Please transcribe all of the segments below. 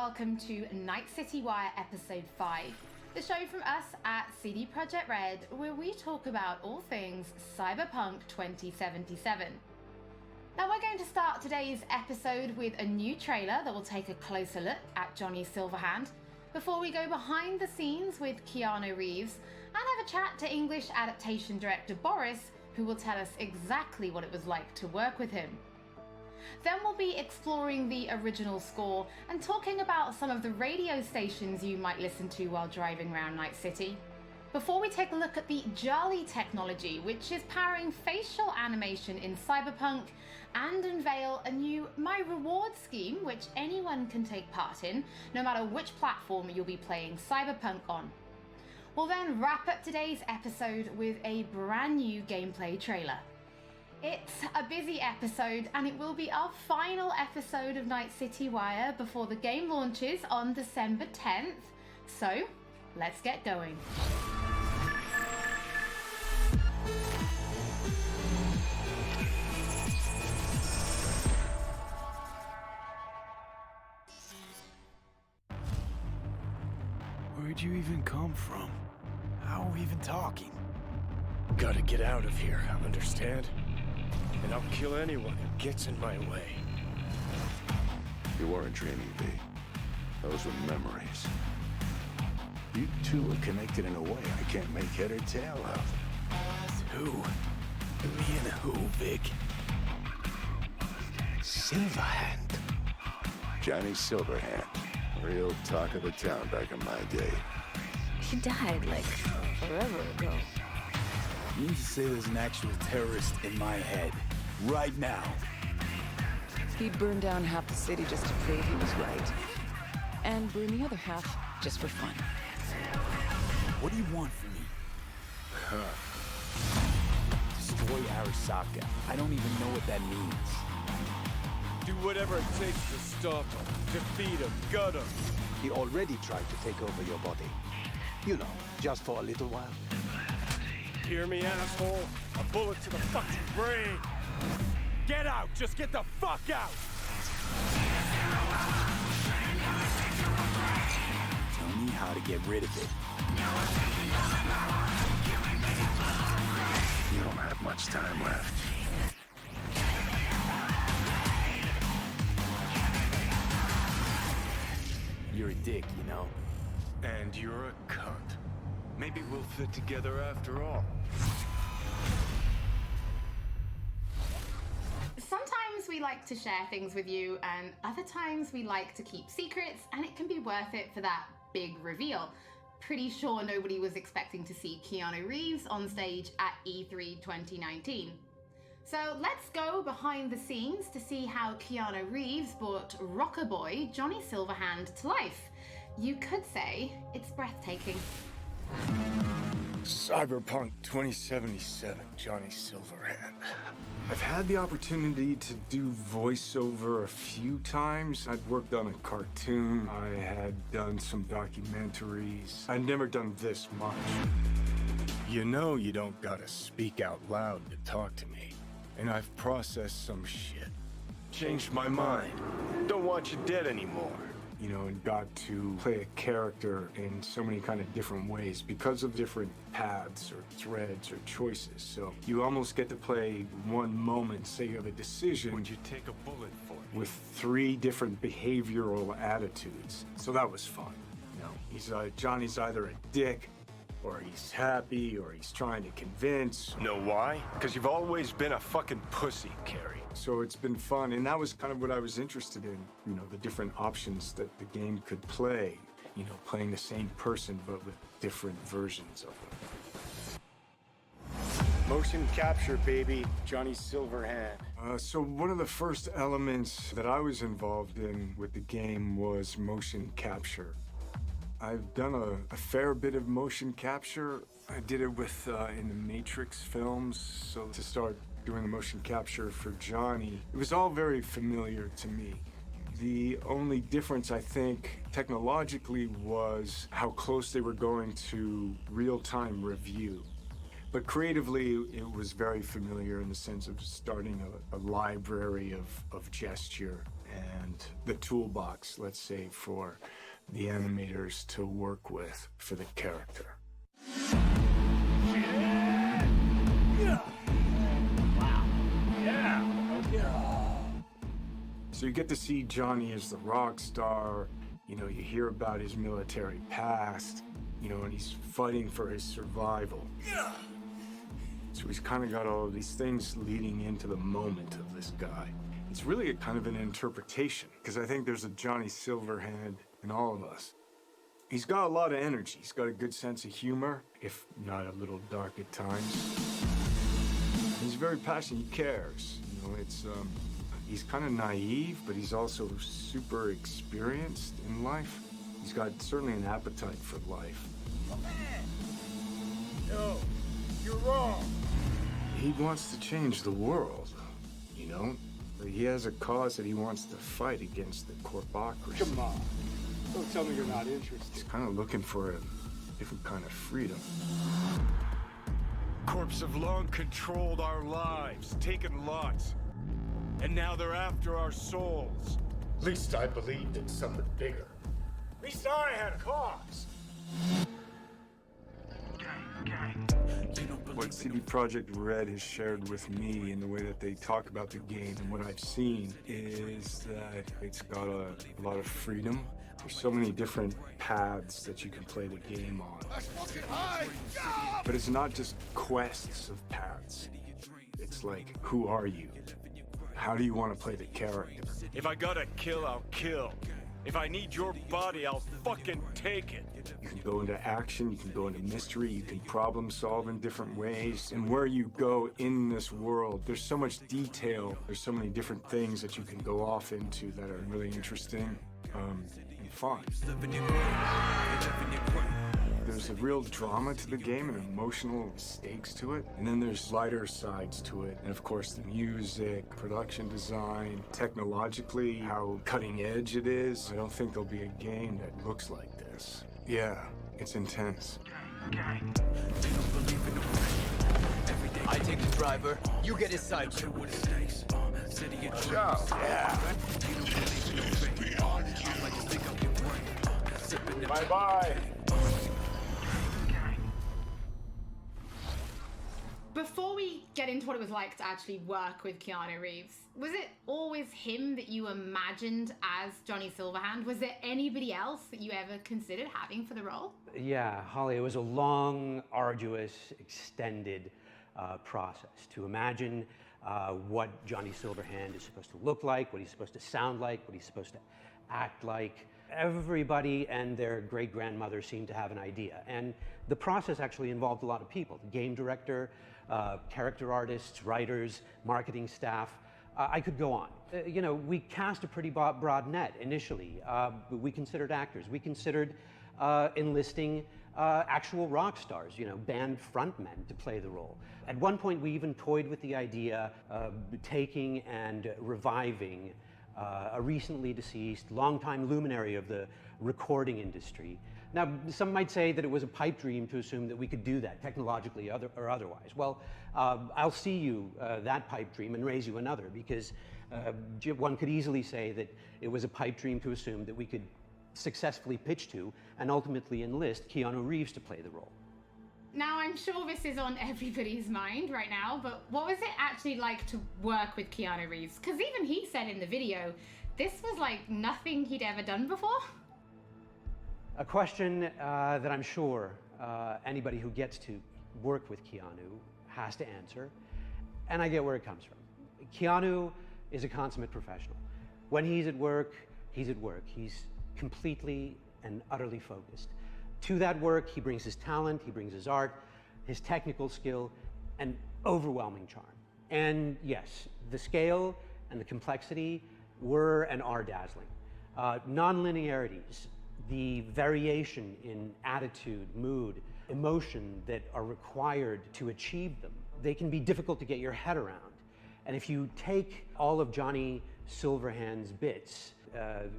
welcome to Night City Wire Episode 5, the show from us at CD Projekt Red, where we talk about all things Cyberpunk 2077. Now we're going to start today's episode with a new trailer that will take a closer look at Johnny Silverhand, before we go behind the scenes with Keanu Reeves and have a chat to English adaptation director Boris, who will tell us exactly what it was like to work with him. Then we'll be exploring the original score and talking about some of the radio stations you might listen to while driving around Night City, before we take a look at the Jali technology, which is powering facial animation in Cyberpunk, and unveil a new My Reward scheme which anyone can take part in, no matter which platform you'll be playing Cyberpunk on. We'll then wrap up today's episode with a brand new gameplay trailer. It's a busy episode, and it will be our final episode of Night City Wire before the game launches on December 10th. So, let's get going. Where'd you even come from? How are we even talking? Gotta get out of here, understand? And I'll kill anyone who gets in my way. You weren't dreaming, V. Those were memories. You two are connected in a way I can't make head or tail of. Who? Me and who, Vic? Silverhand. Johnny Silverhand. Real talk of the town back in my day. He died, like, forever ago. You mean to say there's an actual terrorist in my head, right now? He burned down half the city just to prove he was right. And burned the other half just for fun. What do you want from me? Destroy Arasaka. I don't even know what that means. Do whatever it takes to stop him, defeat him, gut him. He already tried to take over your body. You know, just for a little while. Hear me, asshole? A bullet to the fucking brain. Get out! Just get the fuck out! Tell me how to get rid of it. You don't have much time left. You're a dick, you know? And you're a cunt. Maybe we'll fit together after all. Sometimes we like to share things with you, and other times we like to keep secrets, and it can be worth it for that big reveal. Pretty sure nobody was expecting to see Keanu Reeves on stage at E3 2019. So let's go behind the scenes to see how Keanu Reeves brought rocker boy Johnny Silverhand to life. You could say it's breathtaking. Cyberpunk 2077, Johnny Silverhand. I've had the opportunity to do voiceover a few times. I'd worked on a cartoon, I had done some documentaries. I'd never done this much. You know you don't gotta speak out loud to talk to me. And I've processed some shit. Changed my mind. Don't want you dead anymore. You know, and got to play a character in so many kind of different ways because of different paths or threads or choices. So you almost get to play one moment, say you have a decision. Would you take a bullet for me? With 3 different behavioral attitudes. So that was fun. You know, Johnny's either a dick, or he's happy, or he's trying to convince. Know why? Because you've always been a fucking pussy, Carrie. So it's been fun, and that was kind of what I was interested in. You know, the different options that the game could play. You know, playing the same person, but with different versions of them. Motion capture, baby. Johnny Silverhand. So one of the first elements that I was involved in with the game was motion capture. I've done a fair bit of motion capture. I did it with in the Matrix films, so to start doing the motion capture for Johnny, it was all very familiar to me. The only difference, I think, technologically was how close they were going to real-time review. But creatively, it was very familiar in the sense of starting a library of gesture and the toolbox, let's say, for the animators to work with for the character. So you get to see Johnny as the rock star, you know, you hear about his military past, you know, and he's fighting for his survival. So he's kind of got all of these things leading into the moment of this guy. It's really a kind of an interpretation, because I think there's a Johnny Silverhand in all of us. He's got a lot of energy. He's got a good sense of humor, if not a little dark at times. He's very passionate. He cares. You know, he's kind of naive, but he's also super experienced in life. He's got certainly an appetite for life. No, you're wrong. He wants to change the world, you know? He has a cause that he wants to fight against the corpocracy. Come on. Don't tell me you're not interested. He's kind of looking for a different kind of freedom. Corps have long controlled our lives, taken lots. And now they're after our souls. At least I believed in something bigger. At least I had a cause. What CD Projekt Red has shared with me in the way that they talk about the game and what I've seen is that it's got a lot of freedom. There's so many different paths that you can play the game on. But it's not just quests of paths. It's like, who are you? How do you want to play the character? If I gotta kill, I'll kill. If I need your body, I'll fucking take it. You can go into action, you can go into mystery, you can problem solve in different ways. And where you go in this world, there's so much detail. There's so many different things that you can go off into that are really interesting and fun. There's a real drama to the game and emotional stakes to it. And then there's lighter sides to it. And of course, the music, production design, technologically, how cutting edge it is. I don't think there'll be a game that looks like this. Yeah, it's intense. I take the driver, you get his side. Bye-bye. Before we get into what it was like to actually work with Keanu Reeves, was it always him that you imagined as Johnny Silverhand? Was there anybody else that you ever considered having for the role? Yeah, Holly, it was a long, arduous, extended process to imagine what Johnny Silverhand is supposed to look like, what he's supposed to sound like, what he's supposed to act like. Everybody and their great-grandmother seemed to have an idea. And the process actually involved a lot of people. The game director, character artists, writers, marketing staff. I could go on. You know, we cast a pretty broad net initially. We considered actors. We considered enlisting actual rock stars, you know, band frontmen to play the role. At one point, we even toyed with the idea of taking and reviving a recently deceased, longtime luminary of the recording industry. Now, some might say that it was a pipe dream to assume that we could do that, technologically or otherwise. Well, I'll see you that pipe dream and raise you another, because one could easily say that it was a pipe dream to assume that we could successfully pitch to and ultimately enlist Keanu Reeves to play the role. Now, I'm sure this is on everybody's mind right now, but what was it actually like to work with Keanu Reeves? Because even he said in the video, this was like nothing he'd ever done before. A question that I'm sure anybody who gets to work with Keanu has to answer, and I get where it comes from. Keanu is a consummate professional. When he's at work, he's at work. He's completely and utterly focused. To that work, he brings his talent, he brings his art, his technical skill, and overwhelming charm. And yes, the scale and the complexity were and are dazzling. Non-linearities, the variation in attitude, mood, emotion that are required to achieve them, they can be difficult to get your head around. And if you take all of Johnny Silverhand's bits,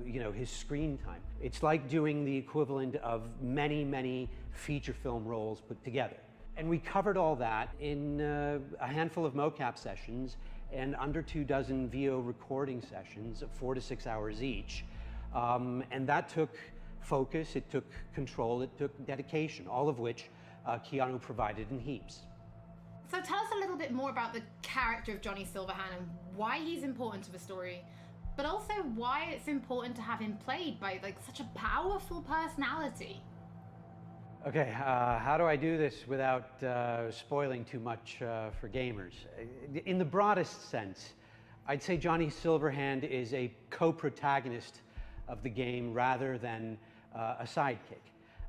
you know, his screen time, it's like doing the equivalent of many, many feature film roles put together. And we covered all that in a handful of mocap sessions and under 24 VO recording sessions of 4 to 6 hours each. And that took focus, it took control, it took dedication, all of which Keanu provided in heaps. So tell us a little bit more about the character of Johnny Silverhand and why he's important to the story, but also why it's important to have him played by like such a powerful personality. Okay, how do I do this without spoiling too much for gamers? In the broadest sense, I'd say Johnny Silverhand is a co-protagonist of the game rather than a sidekick.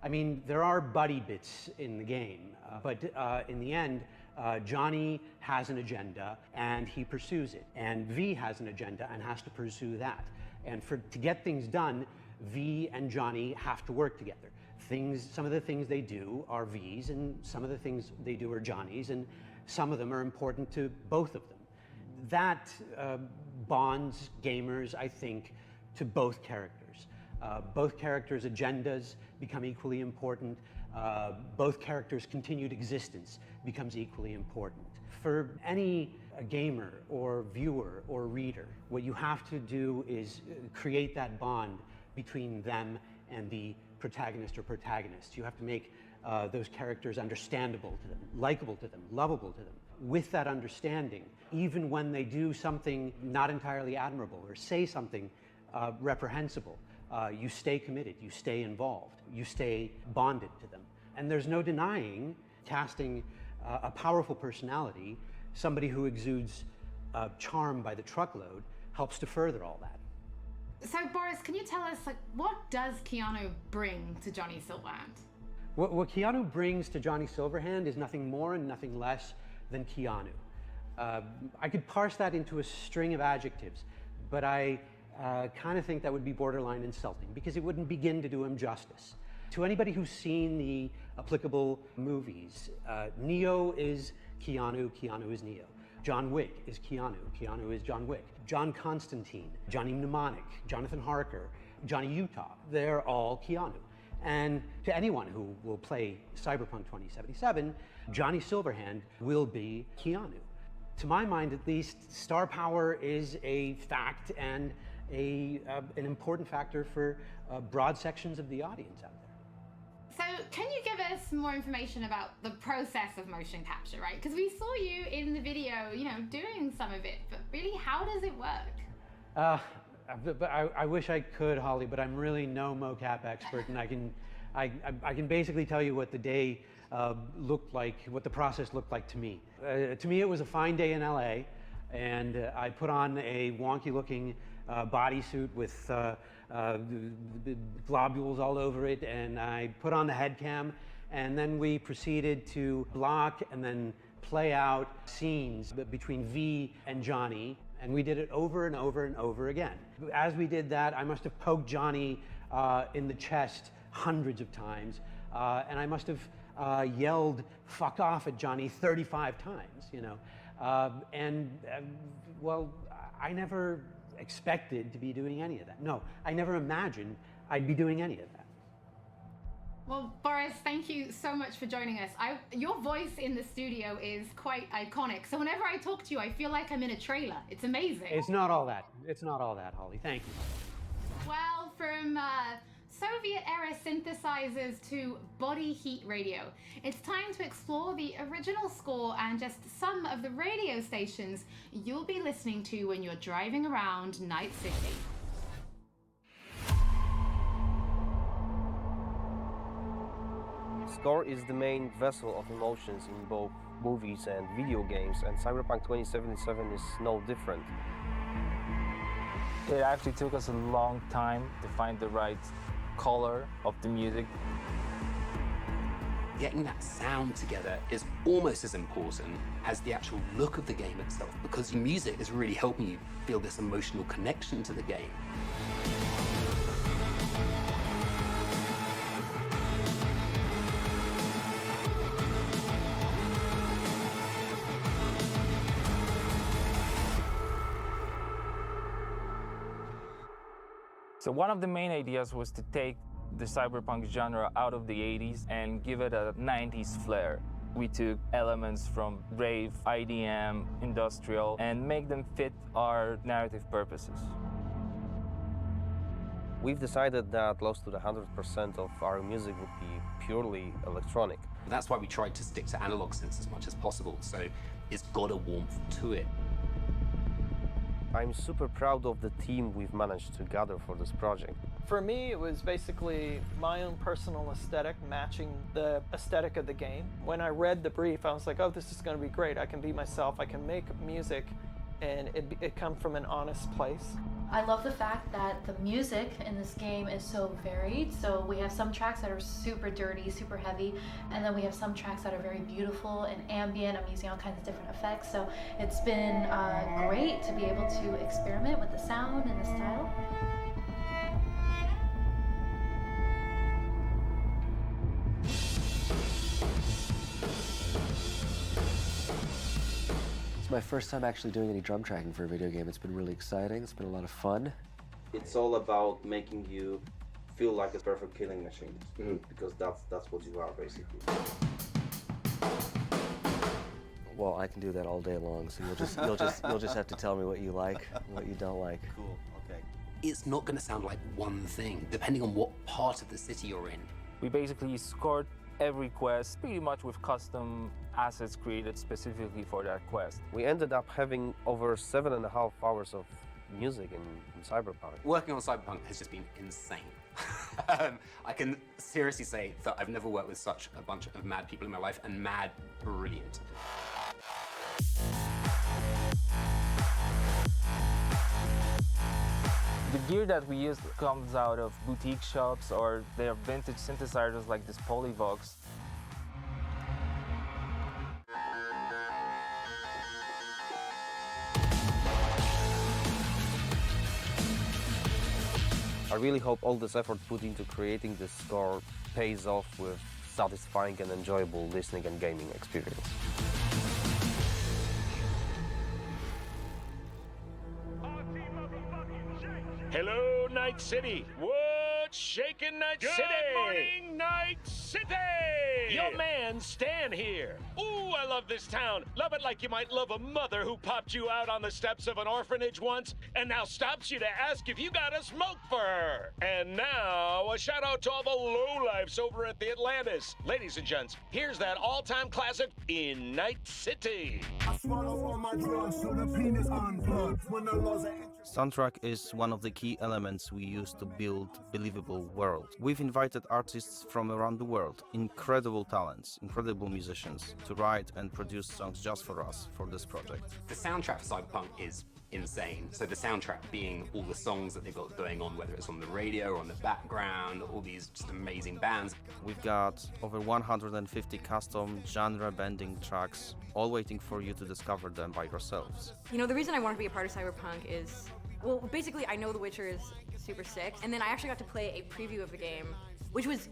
I mean, there are buddy bits in the game, but in the end, Johnny has an agenda and he pursues it, and V has an agenda and has to pursue that. And to get things done, V and Johnny have to work together. Some of the things they do are V's, and some of the things they do are Johnny's, and some of them are important to both of them. That bonds gamers, I think, to both characters. Both characters' agendas become equally important. Both characters' continued existence becomes equally important. For any gamer or viewer or reader, what you have to do is create that bond between them and the protagonist or protagonists. You have to make those characters understandable to them, likable to them, lovable to them. With that understanding, even when they do something not entirely admirable or say something reprehensible, you stay committed, you stay involved, you stay bonded to them. And there's no denying casting a powerful personality, somebody who exudes charm by the truckload, helps to further all that. So Boris, can you tell us, like, what does Keanu bring to Johnny Silverhand? What Keanu brings to Johnny Silverhand is nothing more and nothing less than Keanu. I could parse that into a string of adjectives, but I kind of think that would be borderline insulting because it wouldn't begin to do him justice. To anybody who's seen the applicable movies, Neo is Keanu, Keanu is Neo. John Wick is Keanu, Keanu is John Wick. John Constantine, Johnny Mnemonic, Jonathan Harker, Johnny Utah, they're all Keanu. And to anyone who will play Cyberpunk 2077, Johnny Silverhand will be Keanu. To my mind, at least, star power is a fact and an important factor for broad sections of the audience out there. So can you give us more information about the process of motion capture, right? Because we saw you in the video, you know, doing some of it, but really, how does it work? I wish I could, Holly, but I'm really no mocap expert, and I can basically tell you what the day looked like, what the process looked like to me. To me, it was a fine day in LA, and I put on a wonky-looking bodysuit with globules all over it, and I put on the head cam, and then we proceeded to block and then play out scenes between V and Johnny, and we did it over and over and over again. As we did that, I must have poked Johnny in the chest hundreds of times, and I must have yelled "fuck off" at Johnny 35 times, you know. Well, I never expected to be doing any of that. No, I never imagined I'd be doing any of that. Well, Boris, thank you so much for joining us. Your voice in the studio is quite iconic. So whenever I talk to you, I feel like I'm in a trailer. It's amazing. It's not all that. It's not all that, Holly. Thank you. Well, from Soviet-era synthesizers to body heat radio, it's time to explore the original score and just some of the radio stations you'll be listening to when you're driving around Night City. Score is the main vessel of emotions in both movies and video games, and Cyberpunk 2077 is no different. It actually took us a long time to find the right color of the music. Getting that sound together is almost as important as the actual look of the game itself, because the music is really helping you feel this emotional connection to the game. So one of the main ideas was to take the cyberpunk genre out of the 80s and give it a 90s flair. We took elements from rave, IDM, industrial, and make them fit our narrative purposes. We've decided that close to 100% of our music would be purely electronic. That's why we tried to stick to analog synths as much as possible, so it's got a warmth to it. I'm super proud of the team we've managed to gather for this project. For me, it was basically my own personal aesthetic matching the aesthetic of the game. When I read the brief, I was like, oh, this is going to be great. I can be myself, I can make music, and it come from an honest place. I love the fact that the music in this game is so varied. So we have some tracks that are super dirty, super heavy, and then we have some tracks that are very beautiful and ambient. I'm using all kinds of different effects. So it's been great to be able to experiment with the sound and the style. My first time actually doing any drum tracking for a video game. It's been really exciting. It's been a lot of fun. It's all about making you feel like a perfect killing machine, because that's what you are basically. Well, I can do that all day long. So you'll just have to tell me what you like, and what you don't like. Cool. Okay. It's not going to sound like one thing, depending on what part of the city you're in. We basically scored every quest pretty much with custom assets created specifically for that quest. We ended up having over 7.5 hours of music in Cyberpunk. Working on Cyberpunk has just been insane. I can seriously say that I've never worked with such a bunch of mad people in my life, and mad brilliant. The gear that we use comes out of boutique shops, or they are vintage synthesizers like this Polyvox. I really hope all this effort put into creating this score pays off with satisfying and enjoyable listening and gaming experience. Hello, Night City. What's shaking, Night City? Good morning, Night City! Your man, Stan here. Ooh, I love this town. Love it like you might love a mother who popped you out on the steps of an orphanage once and now stops you to ask if you got a smoke for her. And now, a shout out to all the lowlifes over at the Atlantis. Ladies and gents, here's that all-time classic in Night City. I swallow all my drugs so the penis unplugged when the laws are... Soundtrack is one of the key elements we use to build believable world. We've invited artists from around the world, incredible talents, incredible musicians, to write and produce songs just for us for this project. The soundtrack for Cyberpunk is insane. So the soundtrack being all the songs that they've got going on, whether it's on the radio or on the background, all these just amazing bands. We've got over 150 custom genre-bending tracks, all waiting for you to discover them by yourselves. You know, the reason I wanted to be a part of Cyberpunk is, well, basically I know The Witcher is super sick, and then I actually got to play a preview of the game, which was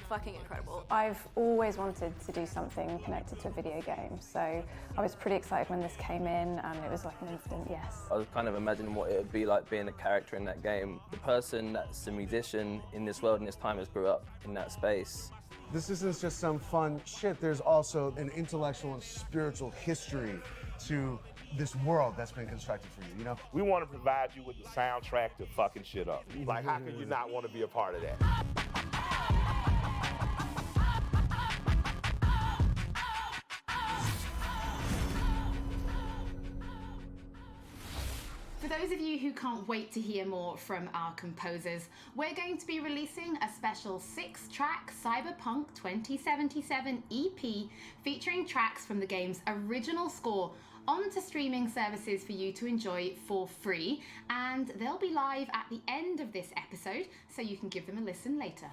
fucking incredible. I've always wanted to do something connected to a video game, so I was pretty excited when this came in, and it was like an instant yes. I was kind of imagining what it would be like being a character in that game. The person that's a musician in this world and this time has grew up in that space. This isn't just some fun shit, there's also an intellectual and spiritual history to this world that's been constructed for you, you know? We want to provide you with the soundtrack to fucking shit up. Like, how can you not want to be a part of that? For those of you who can't wait to hear more from our composers, we're going to be releasing a special 6-track Cyberpunk 2077 EP featuring tracks from the game's original score onto streaming services for you to enjoy for free, and they'll be live at the end of this episode, so you can give them a listen later.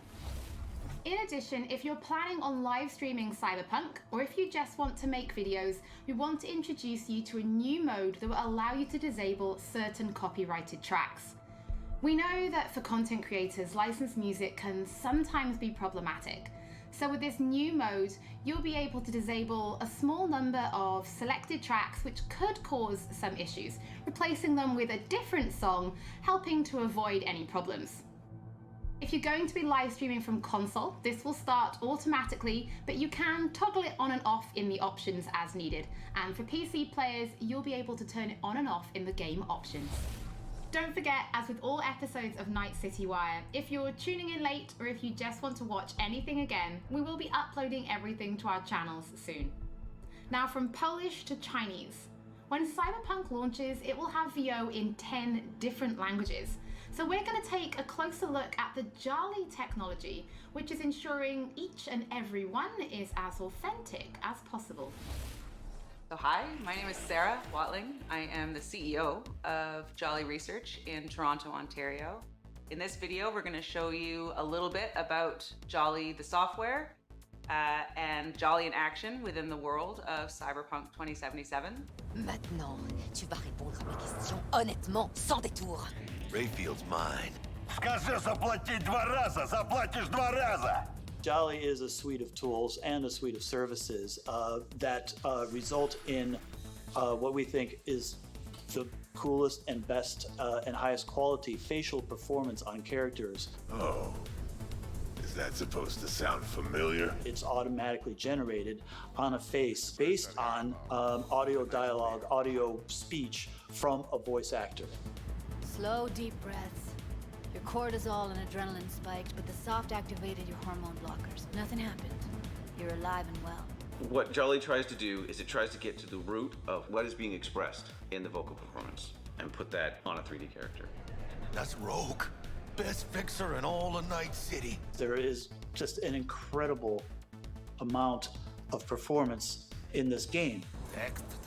In addition, if you're planning on live streaming Cyberpunk, or if you just want to make videos, we want to introduce you to a new mode that will allow you to disable certain copyrighted tracks. We know that for content creators, licensed music can sometimes be problematic. So with this new mode, you'll be able to disable a small number of selected tracks which could cause some issues, replacing them with a different song, helping to avoid any problems. If you're going to be live streaming from console, this will start automatically, but you can toggle it on and off in the options as needed. And for PC players, you'll be able to turn it on and off in the game options. Don't forget, as with all episodes of Night City Wire, if you're tuning in late or if you just want to watch anything again, we will be uploading everything to our channels soon. Now, from Polish to Chinese. When Cyberpunk launches, it will have VO in 10 different languages. So we're going to take a closer look at the Jolly technology, which is ensuring each and every one is as authentic as possible. So hi, my name is Sarah Watling. I am the CEO of Jolly Research in Toronto, Ontario. In this video, we're going to show you a little bit about Jolly the software and Jolly in action within the world of Cyberpunk 2077. Maintenant, tu vas répondre à mes questions honnêtement, sans détour. Rayfield's mine. Скажи заплатить 2 раза, заплатишь 2 раза. Jolly is a suite of tools and a suite of services that result in what we think is the coolest and best and highest quality facial performance on characters. Oh. Is that supposed to sound familiar? It's automatically generated on a face based on audio dialogue, audio speech from a voice actor. Slow, deep breaths. Your cortisol and adrenaline spiked, but the soft activated your hormone blockers. Nothing happened. You're alive and well. What Jolly tries to do is it tries to get to the root of what is being expressed in the vocal performance and put that on a 3D character. That's Rogue. Best fixer in all of Night City. There is just an incredible amount of performance in this game.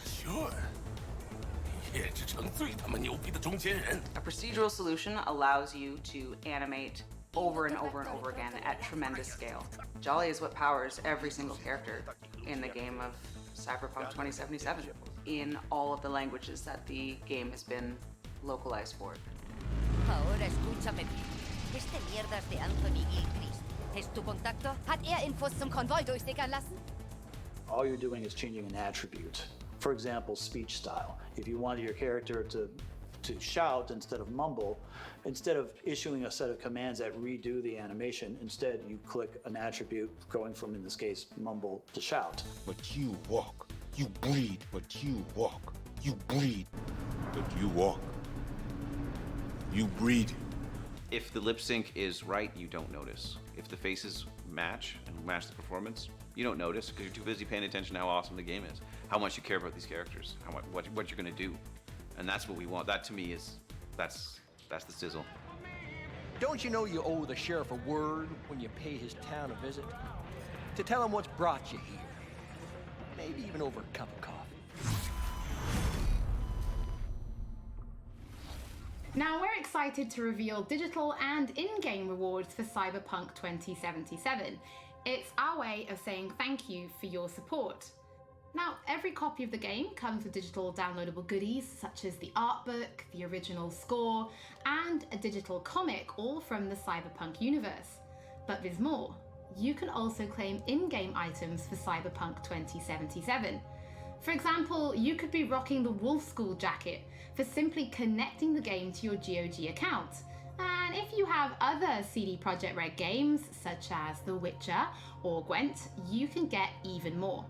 Sure. A procedural solution allows you to animate over and over and over again at tremendous scale. Jolly is what powers every single character in the game of Cyberpunk 2077 in all of the languages that the game has been localized for. Ahora escúchame bien. Este mierdas de Anthony Gilchrist. ¿Es tu contacto? Hat Infos zum Konvoi durchsickern lassen? All you're doing is changing an attribute. For example, speech style. If you wanted your character to shout instead of mumble, instead of issuing a set of commands that redo the animation, instead you click an attribute going from, in this case, mumble to shout. But you walk. You bleed, but you walk. You bleed, but you walk. You breathe. If the lip sync is right, you don't notice. If the faces match and match the performance, you don't notice because you're too busy paying attention to how awesome the game is, how much you care about these characters, what you're gonna do. And that's what we want. That to me is, that's the sizzle. Don't you know you owe the sheriff a word when you pay his town a visit? To tell him what's brought you here. Maybe even over a cup of coffee. Now we're excited to reveal digital and in-game rewards for Cyberpunk 2077. It's our way of saying thank you for your support. Now, every copy of the game comes with digital downloadable goodies such as the art book, the original score, and a digital comic, all from the Cyberpunk universe. But there's more. You can also claim in-game items for Cyberpunk 2077. For example, you could be rocking the Wolf School jacket for simply connecting the game to your GOG account. And if you have other CD Projekt Red games, such as The Witcher or Gwent, you can get even more.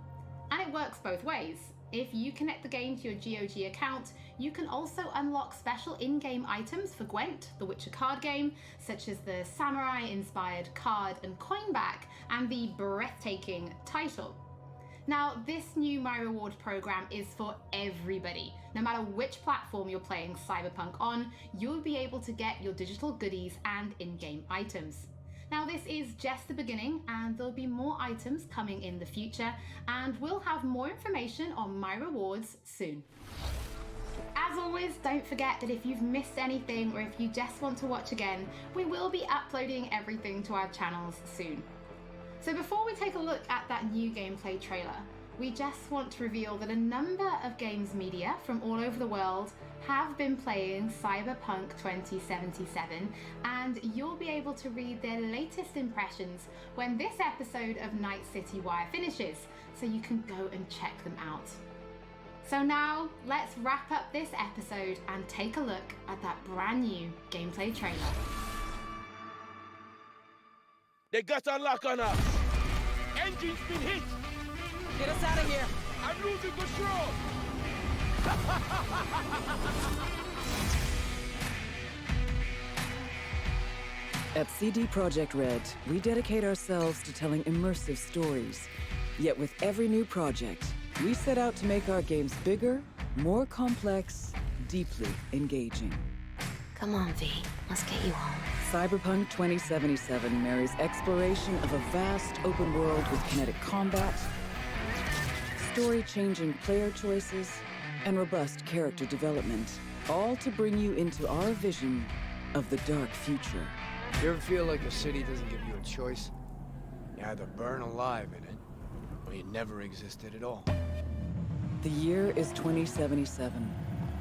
And it works both ways. If you connect the game to your GOG account, you can also unlock special in-game items for Gwent, the Witcher card game, such as the samurai-inspired card and coin back, and the breathtaking title. Now, this new My Reward program is for everybody. No matter which platform you're playing Cyberpunk on, you'll be able to get your digital goodies and in-game items. Now, this is just the beginning, and there'll be more items coming in the future, and we'll have more information on My Rewards soon. As always, don't forget that if you've missed anything or if you just want to watch again, we will be uploading everything to our channels soon. So before we take a look at that new gameplay trailer, we just want to reveal that a number of games media from all over the world have been playing Cyberpunk 2077, and you'll be able to read their latest impressions when this episode of Night City Wire finishes, so you can go and check them out. So now, let's wrap up this episode and take a look at that brand new gameplay trailer. They got a lock on us. Engine's been hit. Get us out of here. I'm losing control. At CD Projekt Red, we dedicate ourselves to telling immersive stories. Yet with every new project, we set out to make our games bigger, more complex, deeply engaging. Come on, V. Let's get you home. Cyberpunk 2077 marries exploration of a vast open world with kinetic combat, story-changing player choices, and robust character development, all to bring you into our vision of the dark future. You ever feel like the city doesn't give you a choice? You either burn alive in it, or you never existed at all. The year is 2077.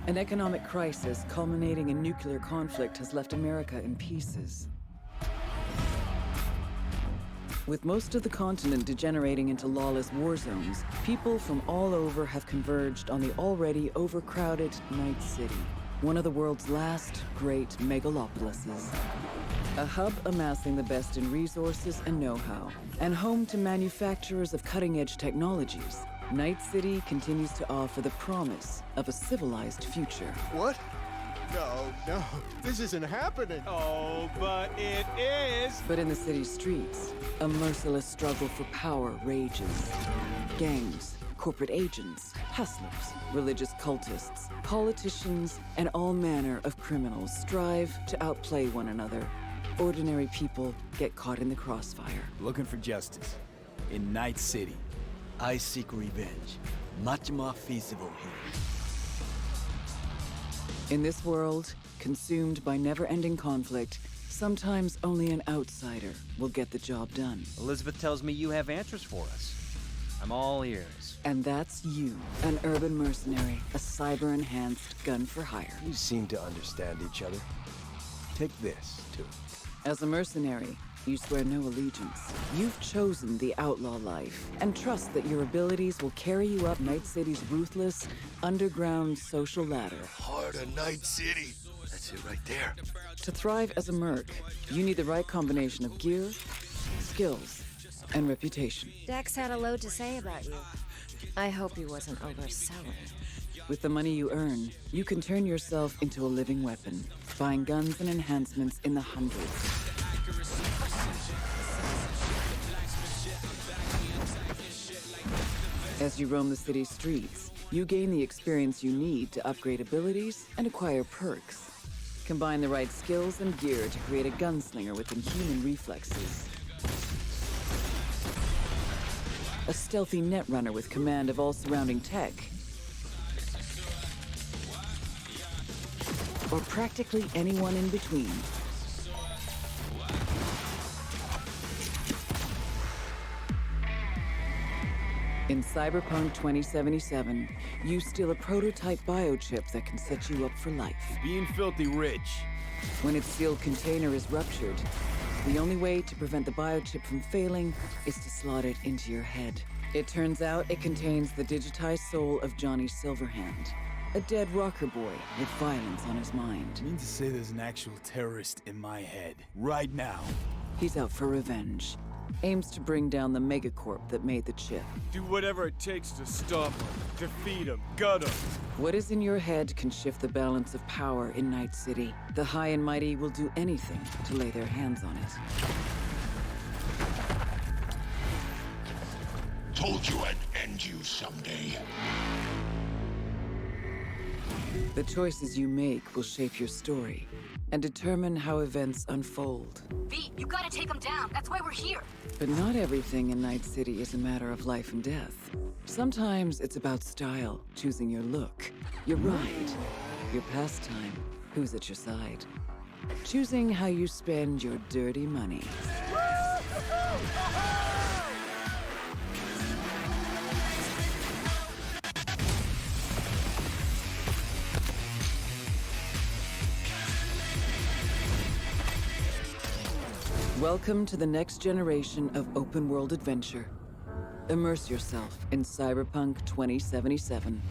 An economic crisis culminating in nuclear conflict has left America in pieces. With most of the continent degenerating into lawless war zones, people from all over have converged on the already overcrowded Night City, one of the world's last great megalopolises. A hub amassing the best in resources and know-how, and home to manufacturers of cutting-edge technologies, Night City continues to offer the promise of a civilized future. What? No, this isn't happening. Oh, but it is. But in the city's streets, a merciless struggle for power rages. Gangs, corporate agents, hustlers, religious cultists, politicians, and all manner of criminals strive to outplay one another. Ordinary people get caught in the crossfire. Looking for justice. In Night City, I seek revenge. Much more feasible here. In this world, consumed by never-ending conflict, sometimes only an outsider will get the job done. Elizabeth tells me you have answers for us. I'm all ears. And that's you, an urban mercenary, a cyber-enhanced gun for hire. You seem to understand each other. Take this, too. As a mercenary, you swear no allegiance. You've chosen the outlaw life and trust that your abilities will carry you up Night City's ruthless, underground social ladder. Heart of Night City. That's it right there. To thrive as a merc, you need the right combination of gear, skills, and reputation. Dex had a load to say about you. I hope he wasn't overselling. With the money you earn, you can turn yourself into a living weapon, buying guns and enhancements in the hundreds. As you roam the city's streets, you gain the experience you need to upgrade abilities and acquire perks. Combine the right skills and gear to create a gunslinger with inhuman reflexes. A stealthy netrunner with command of all surrounding tech. Or practically anyone in between. In Cyberpunk 2077, you steal a prototype biochip that can set you up for life. Being filthy rich. When its sealed container is ruptured, the only way to prevent the biochip from failing is to slot it into your head. It turns out it contains the digitized soul of Johnny Silverhand, a dead rocker boy with violence on his mind. You mean to say there's an actual terrorist in my head, right now? He's out for revenge. Aims to bring down the megacorp that made the chip. Do whatever it takes to stop him, defeat him, gut him. What is in your head can shift the balance of power in Night City. The high and mighty will do anything to lay their hands on it. Told you I'd end you someday. The choices you make will shape your story and determine how events unfold. V, you gotta take him down. That's why we're here. But not everything in Night City is a matter of life and death. Sometimes it's about style, choosing your look, your ride, your pastime, who's at your side. Choosing how you spend your dirty money. Welcome to the next generation of open-world adventure. Immerse yourself in Cyberpunk 2077.